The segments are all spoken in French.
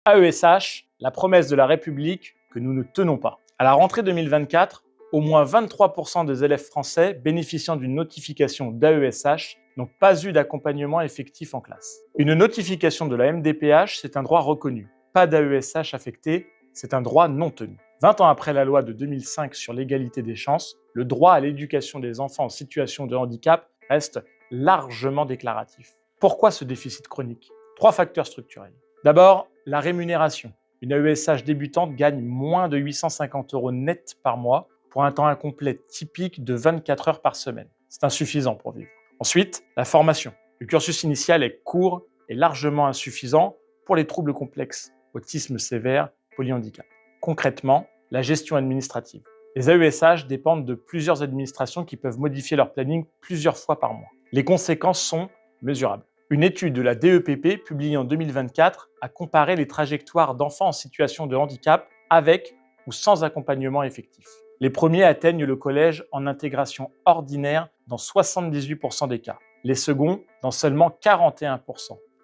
AESH, la promesse de la République que nous ne tenons pas. À la rentrée 2024, au moins 23% des élèves français bénéficiant d'une notification d'AESH n'ont pas eu d'accompagnement effectif en classe. Une notification de la MDPH, c'est un droit reconnu. Pas d'AESH affecté, c'est un droit non tenu. 20 ans après la loi de 2005 sur l'égalité des chances, le droit à l'éducation des enfants en situation de handicap reste largement déclaratif. Pourquoi ce déficit chronique? 3 facteurs structurels. D'abord, la rémunération. Une AESH débutante gagne moins de 850 € net par mois pour un temps incomplet typique de 24 heures par semaine. C'est insuffisant pour vivre. Ensuite, la formation. Le cursus initial est court et largement insuffisant pour les troubles complexes, autisme sévère, polyhandicap. Concrètement, la gestion administrative. Les AESH dépendent de plusieurs administrations qui peuvent modifier leur planning plusieurs fois par mois. Les conséquences sont mesurables. Une étude de la DEPP publiée en 2024 a comparé les trajectoires d'enfants en situation de handicap avec ou sans accompagnement effectif. Les premiers atteignent le collège en intégration ordinaire dans 78% des cas, les seconds dans seulement 41%.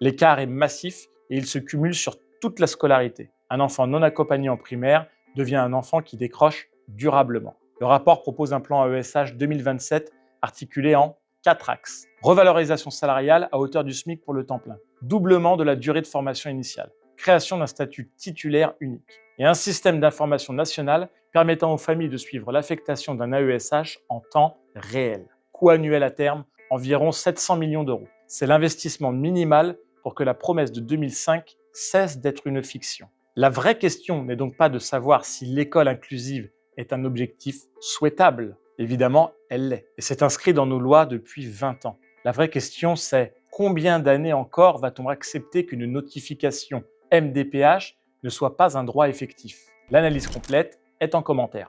L'écart est massif et il se cumule sur toute la scolarité. Un enfant non accompagné en primaire devient un enfant qui décroche durablement. Le rapport propose un plan AESH 2027 articulé en 4 axes. Revalorisation salariale à hauteur du SMIC pour le temps plein, doublement de la durée de formation initiale, création d'un statut titulaire unique et un système d'information national permettant aux familles de suivre l'affectation d'un AESH en temps réel. Coût annuel à terme, environ 700 millions d'euros. C'est l'investissement minimal pour que la promesse de 2005 cesse d'être une fiction. La vraie question n'est donc pas de savoir si l'école inclusive est un objectif souhaitable. Évidemment, elle l'est. Et c'est inscrit dans nos lois depuis 20 ans. La vraie question, c'est combien d'années encore va-t-on accepter qu'une notification MDPH ne soit pas un droit effectif? L'analyse complète est en commentaire.